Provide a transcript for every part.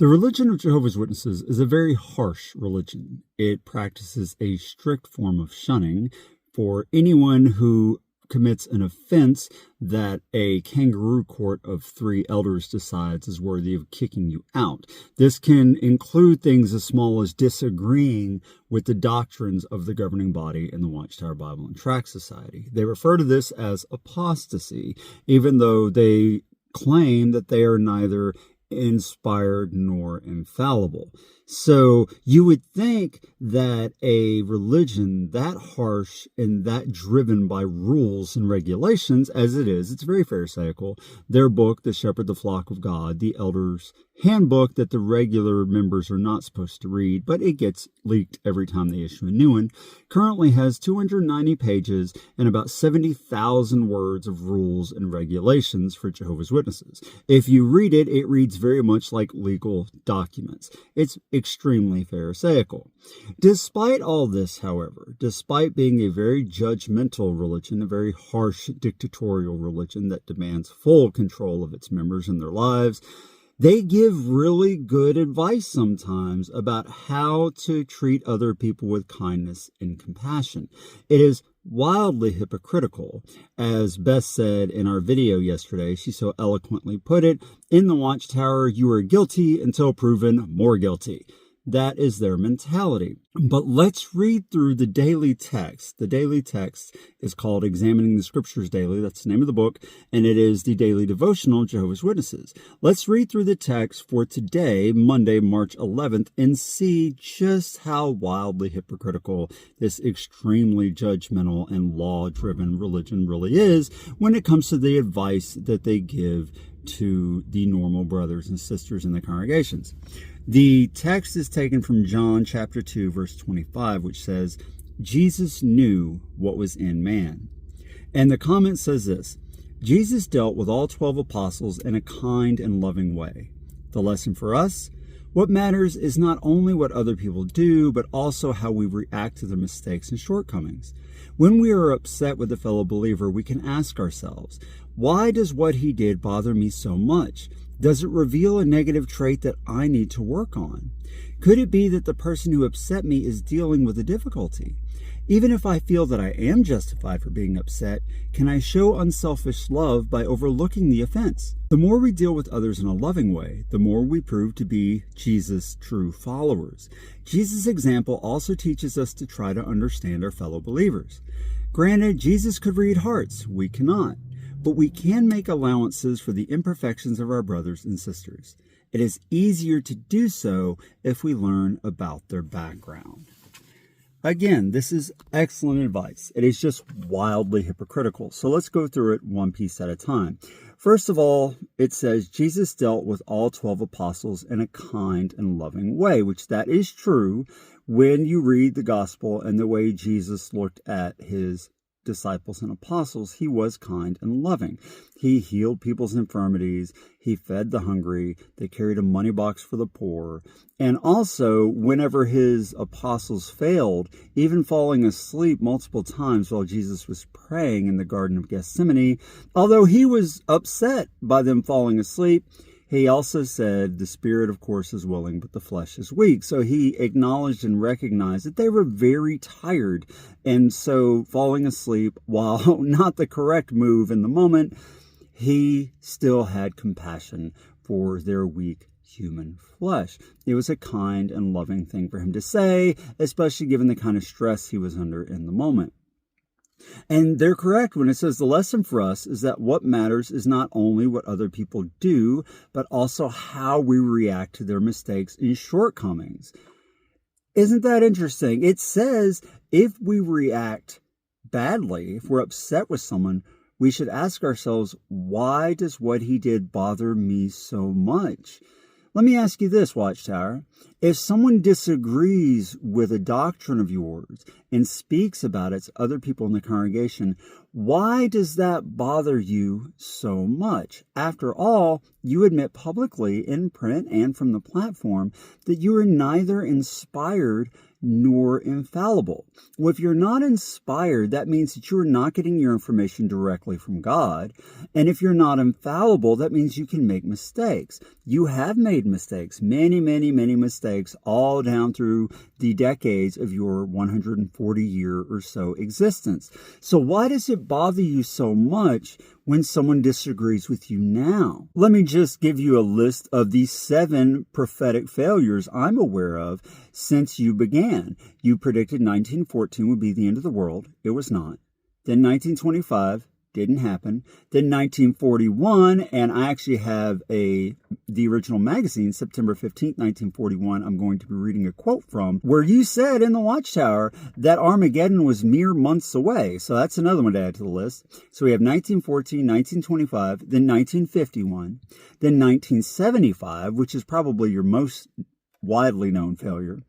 The religion of Jehovah's Witnesses is a very harsh religion. It practices a strict form of shunning for anyone who commits an offense that a kangaroo court of 3 elders decides is worthy of kicking you out. This can include things as small as disagreeing with the doctrines of the governing body in the Watchtower Bible and Tract Society. They refer to this as apostasy, even though they claim that they are neither inspired nor infallible. So you would think that a religion that harsh and that driven by rules and regulations, as it is, it's very pharisaical. Their book, The Shepherd, the Flock of God, the Elders' Handbook that the regular members are not supposed to read, but it gets leaked every time they issue a new one, currently has 290 pages and about 70,000 words of rules and regulations for Jehovah's Witnesses. If you read it, it reads very much like legal documents. It's extremely pharisaical. Despite all this, however, despite being a very judgmental religion, a very harsh dictatorial religion that demands full control of its members and their lives, they give really good advice sometimes about how to treat other people with kindness and compassion. It is wildly hypocritical. As Beth said in our video yesterday, she so eloquently put it, in the Watchtower, you are guilty until proven more guilty. That is their mentality. But let's read through the daily text. The daily text is called Examining the Scriptures Daily. That's the name of the book, and it is the daily devotional of Jehovah's Witnesses. Let's read through the text for today, Monday, March 11th, and see just how wildly hypocritical this extremely judgmental and law-driven religion really is when it comes to the advice that they give to the normal brothers and sisters in the congregations. The text is taken from John chapter 2, verse 25, which says, Jesus knew what was in man. And the comment says this, Jesus dealt with all 12 apostles in a kind and loving way. The lesson for us, what matters is not only what other people do, but also how we react to their mistakes and shortcomings. When we are upset with a fellow believer, we can ask ourselves, why does what he did bother me so much? Does it reveal a negative trait that I need to work on? Could it be that the person who upset me is dealing with a difficulty? Even if I feel that I am justified for being upset, can I show unselfish love by overlooking the offense? The more we deal with others in a loving way, the more we prove to be Jesus' true followers. Jesus' example also teaches us to try to understand our fellow believers. Granted, Jesus could read hearts. We cannot. But we can make allowances for the imperfections of our brothers and sisters. It is easier to do so if we learn about their background. Again, this is excellent advice. It is just wildly hypocritical. So let's go through it one piece at a time. First of all, it says Jesus dealt with all 12 apostles in a kind and loving way, which that is true when you read the gospel and the way Jesus looked at his disciples and apostles. He was kind and loving. He healed people's infirmities. He fed the hungry. They carried a money box for the poor. And also, whenever his apostles failed, even falling asleep multiple times while Jesus was praying in the Garden of Gethsemane, although he was upset by them falling asleep, he also said, the spirit, of course, is willing, but the flesh is weak. So he acknowledged and recognized that they were very tired. And so falling asleep, while not the correct move in the moment, he still had compassion for their weak human flesh. It was a kind and loving thing for him to say, especially given the kind of stress he was under in the moment. And they're correct when it says the lesson for us is that what matters is not only what other people do, but also how we react to their mistakes and shortcomings. Isn't that interesting? It says if we react badly, if we're upset with someone, we should ask ourselves, why does what he did bother me so much? Let me ask you this, Watchtower. If someone disagrees with a doctrine of yours and speaks about it to other people in the congregation, why does that bother you so much? After all, you admit publicly in print and from the platform that you are neither inspired nor infallible. Well, if you're not inspired, that means that you're not getting your information directly from God. And if you're not infallible, that means you can make mistakes. You have made mistakes, many, many, many mistakes, all down through the decades of your 140-year or so existence. So why does it bother you so much when someone disagrees with you now? Let me just give you a list of the 7 prophetic failures I'm aware of since you began. You predicted 1914 would be the end of the world. It was not. Then 1925 didn't happen. Then 1941, and I actually have the original magazine, September 15th, 1941, I'm going to be reading a quote from, where you said in the Watchtower that Armageddon was mere months away. So that's another one to add to the list. So we have 1914, 1925, then 1951, then 1975, which is probably your most widely known failure.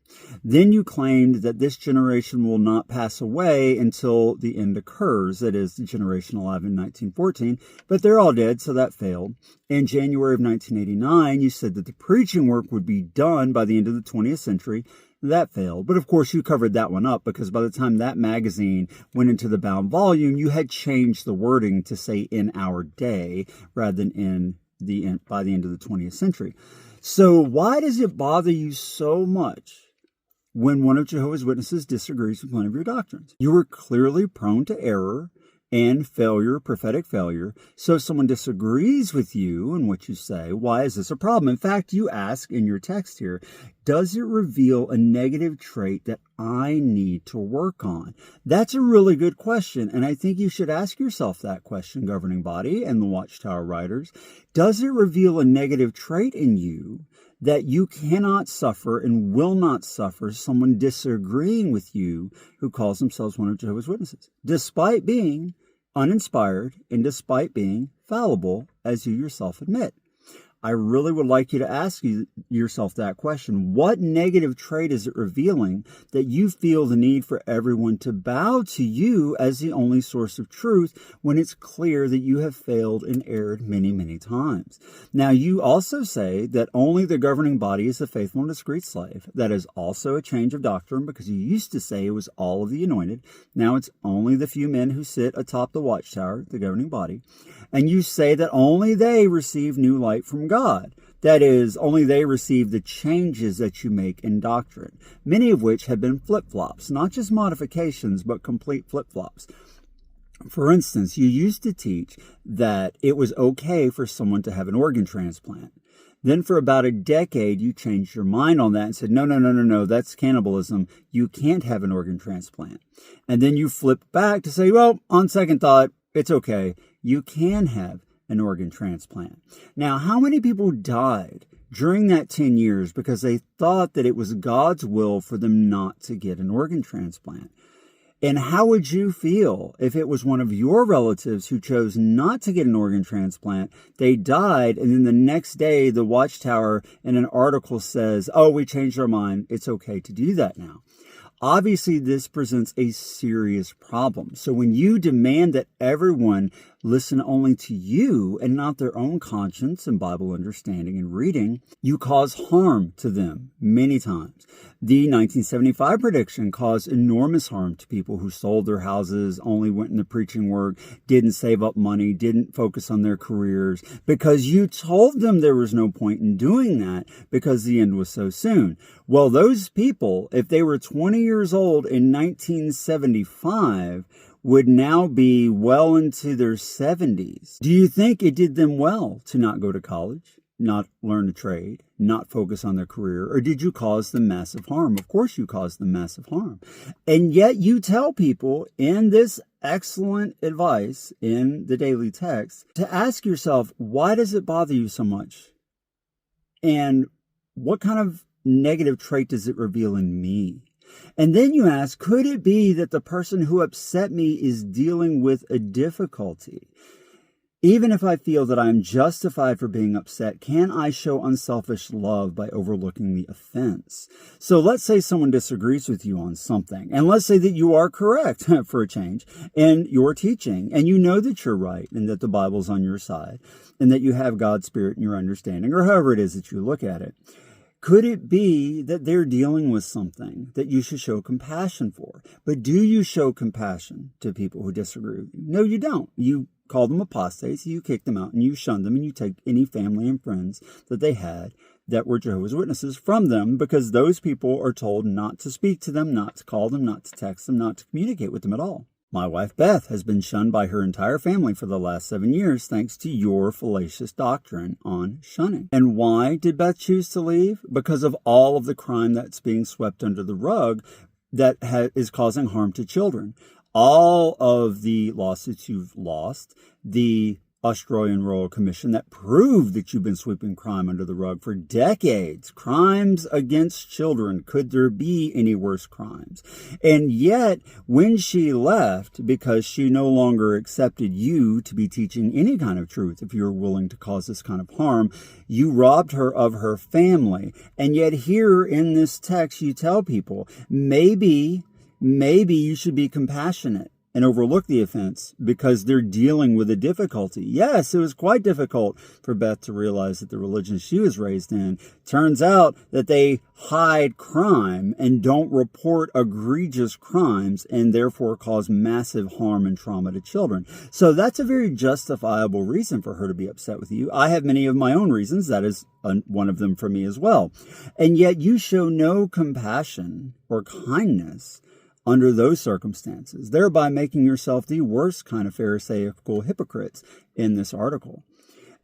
Then you claimed that this generation will not pass away until the end occurs. That is, the generation alive in 1914. But they're all dead, so that failed. In January of 1989, you said that the preaching work would be done by the end of the 20th century. That failed. But of course, you covered that one up because by the time that magazine went into the bound volume, you had changed the wording to say in our day rather than by the end of the 20th century. So why does it bother you so much when one of Jehovah's Witnesses disagrees with one of your doctrines? You are clearly prone to error and failure, prophetic failure. So if someone disagrees with you and what you say, why is this a problem? In fact, you ask in your text here, does it reveal a negative trait that I need to work on? That's a really good question, and I think you should ask yourself that question, governing body and the Watchtower writers. Does it reveal a negative trait in you that you cannot suffer and will not suffer someone disagreeing with you who calls themselves one of Jehovah's Witnesses, despite being uninspired and despite being fallible, as you yourself admit? I really would like you to ask yourself that question. What negative trait is it revealing that you feel the need for everyone to bow to you as the only source of truth when it's clear that you have failed and erred many, many times? Now, you also say that only the governing body is the faithful and discreet slave. That is also a change of doctrine because you used to say it was all of the anointed. Now it's only the few men who sit atop the Watchtower, the governing body. And you say that only they receive new light from God. That is, only they receive the changes that you make in doctrine, many of which have been flip-flops, not just modifications, but complete flip-flops. For instance, you used to teach that it was okay for someone to have an organ transplant. Then for about a decade, you changed your mind on that and said, no, that's cannibalism. You can't have an organ transplant. And then you flipped back to say, well, on second thought, it's okay. You can have an organ transplant. Now, how many people died during that 10 years because they thought that it was God's will for them not to get an organ transplant? And how would you feel if it was one of your relatives who chose not to get an organ transplant? They died, and then the next day, the Watchtower in an article says, oh, we changed our mind. It's okay to do that now. Obviously, this presents a serious problem. So when you demand that everyone listen only to you and not their own conscience and Bible understanding and reading, you cause harm to them many times. The 1975 prediction caused enormous harm to people who sold their houses, only went in the preaching work, didn't save up money, didn't focus on their careers, because you told them there was no point in doing that because the end was so soon. Well, those people, if they were 20 years old in 1975, would now be well into their 70s. Do you think it did them well to not go to college, not learn a trade, not focus on their career, or did you cause them massive harm? Of course you caused them massive harm. And yet you tell people in this excellent advice in the daily text to ask yourself, why does it bother you so much? And what kind of negative trait does it reveal in me? And then you ask, could it be that the person who upset me is dealing with a difficulty? Even if I feel that I am justified for being upset, can I show unselfish love by overlooking the offense? So let's say someone disagrees with you on something, and let's say that you are correct, for a change, in your teaching, and you know that you're right, and that the Bible's on your side, and that you have God's Spirit in your understanding, or however it is that you look at it. Could it be that they're dealing with something that you should show compassion for? But do you show compassion to people who disagree with you? No, you don't. You call them apostates, you kick them out, and you shun them, and you take any family and friends that they had that were Jehovah's Witnesses from them, because those people are told not to speak to them, not to call them, not to text them, not to communicate with them at all. My wife Beth has been shunned by her entire family for the last 7 years thanks to your fallacious doctrine on shunning. And why did Beth choose to leave? Because of all of the crime that's being swept under the rug that is causing harm to children. All of the lawsuits you've lost, the Australian Royal Commission that proved that you've been sweeping crime under the rug for decades. Crimes against children. Could there be any worse crimes? And yet, when she left, because she no longer accepted you to be teaching any kind of truth, if you were willing to cause this kind of harm, you robbed her of her family. And yet here in this text, you tell people, maybe you should be compassionate and overlook the offense because they're dealing with a difficulty. Yes, it was quite difficult for Beth to realize that the religion she was raised in turns out that they hide crime and don't report egregious crimes and therefore cause massive harm and trauma to children. So that's a very justifiable reason for her to be upset with you. I have many of my own reasons. That is one of them for me as well. And yet you show no compassion or kindness under those circumstances, thereby making yourself the worst kind of Pharisaical hypocrites in this article.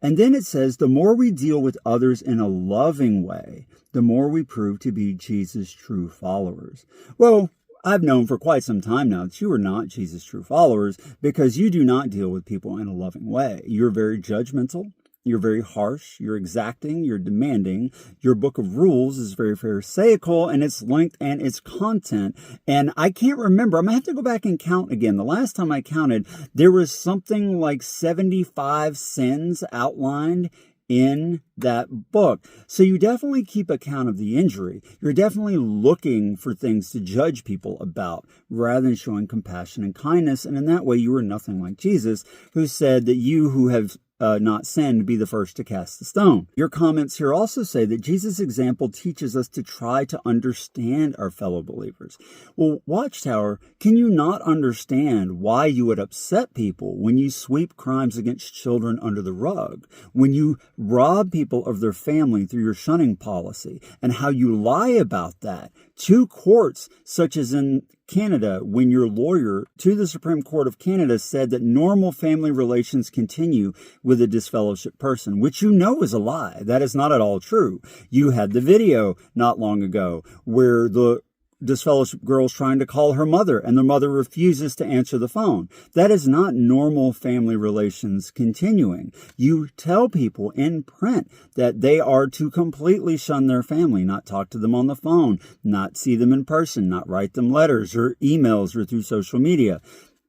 And then it says, the more we deal with others in a loving way, the more we prove to be Jesus' true followers. Well, I've known for quite some time now that you are not Jesus' true followers because you do not deal with people in a loving way. You're very judgmental. You're very harsh, you're exacting, you're demanding. Your book of rules is very Pharisaical in its length and its content. And I can't remember, I'm going to have to go back and count again. The last time I counted, there was something like 75 sins outlined in that book. So you definitely keep account of the injury. You're definitely looking for things to judge people about rather than showing compassion and kindness. And in that way, you are nothing like Jesus, who said that you who have not sinned, be the first to cast the stone. Your comments here also say that Jesus' example teaches us to try to understand our fellow believers. Well, Watchtower, can you not understand why you would upset people when you sweep crimes against children under the rug, when you rob people of their family through your shunning policy, and how you lie about that to courts, such as in Canada, when your lawyer to the Supreme Court of Canada said that normal family relations continue with a disfellowshipped person, which you know is a lie. That is not at all true. You had the video not long ago where the disfellowshipped girl's trying to call her mother and the mother refuses to answer the phone. That is not normal family relations continuing. You tell people in print that they are to completely shun their family, not talk to them on the phone, not see them in person, not write them letters or emails or through social media.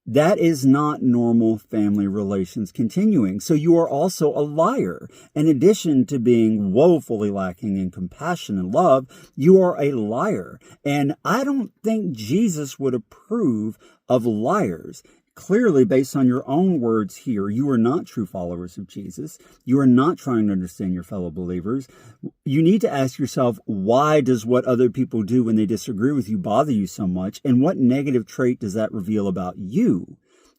That is not normal family relations continuing. So you are also a liar. In addition to being woefully lacking in compassion and love, you are a liar. And I don't think Jesus would approve of liars. Clearly, based on your own words here, you are not true followers of Jesus. You are not trying to understand your fellow believers. You need to ask yourself, why does what other people do when they disagree with you bother you so much? And what negative trait does that reveal about you,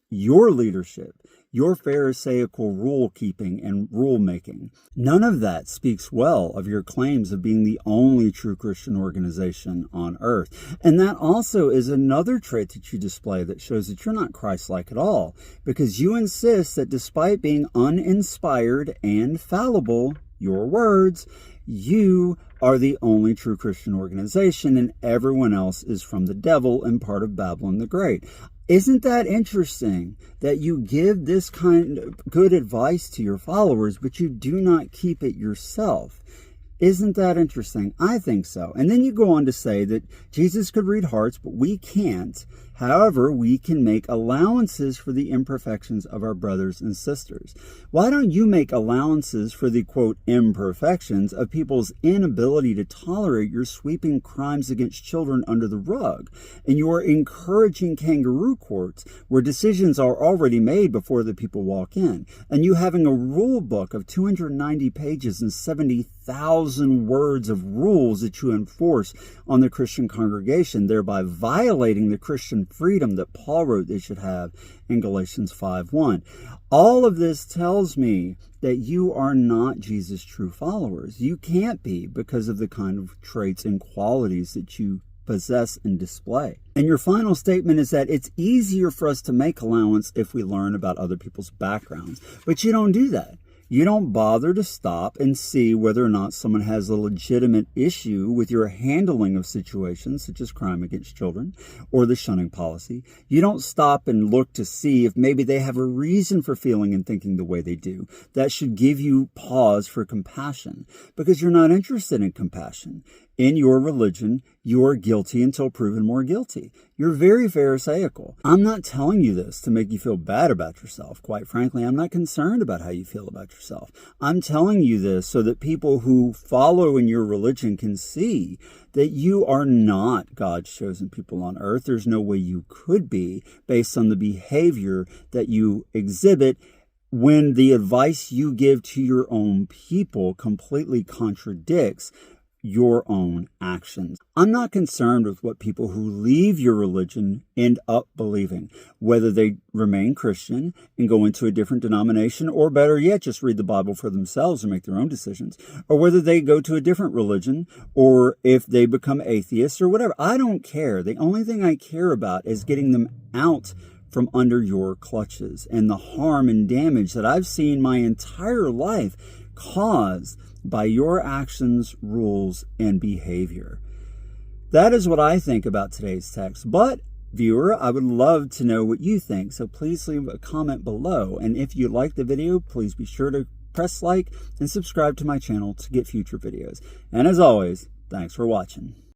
your leadership, your Pharisaical rule-keeping and rule-making? None of that speaks well of your claims of being the only true Christian organization on earth. And that also is another trait that you display that shows that you're not Christ-like at all, because you insist that despite being uninspired and fallible, your words, you are the only true Christian organization and everyone else is from the devil and part of Babylon the Great. Isn't that interesting that you give this kind of good advice to your followers, but you do not keep it yourself? Isn't that interesting? I think so. And then you go on to say that Jesus could read hearts, but we can't. However, we can make allowances for the imperfections of our brothers and sisters. Why don't you make allowances for the, quote, imperfections of people's inability to tolerate your sweeping crimes against children under the rug, and your encouraging kangaroo courts where decisions are already made before the people walk in, and you having a rule book of 290 pages and 70,000 words of rules that you enforce on the Christian congregation, thereby violating the Christian freedom that Paul wrote they should have in Galatians 5:1. All of this tells me that you are not Jesus' true followers. You can't be, because of the kind of traits and qualities that you possess and display. And your final statement is that it's easier for us to make allowance if we learn about other people's backgrounds. But you don't do that. You don't bother to stop and see whether or not someone has a legitimate issue with your handling of situations such as crime against children or the shunning policy. You don't stop and look to see if maybe they have a reason for feeling and thinking the way they do. That should give you pause for compassion, because you're not interested in compassion. In your religion, you are guilty until proven more guilty. You're very pharisaical. I'm not telling you this to make you feel bad about yourself. Quite frankly, I'm not concerned about how you feel about yourself. I'm telling you this so that people who follow in your religion can see that you are not God's chosen people on earth. There's no way you could be based on the behavior that you exhibit when the advice you give to your own people completely contradicts your own actions. I'm not concerned with what people who leave your religion end up believing, whether they remain Christian and go into a different denomination, or better yet, just read the Bible for themselves and make their own decisions, or whether they go to a different religion, or if they become atheists or whatever. I don't care. The only thing I care about is getting them out from under your clutches and the harm and damage that I've seen my entire life caused by your actions, rules, and behavior. That is what I think about today's text. But, viewer, I would love to know what you think, so please leave a comment below. And if you like the video, please be sure to press like and subscribe to my channel to get future videos. And as always, thanks for watching.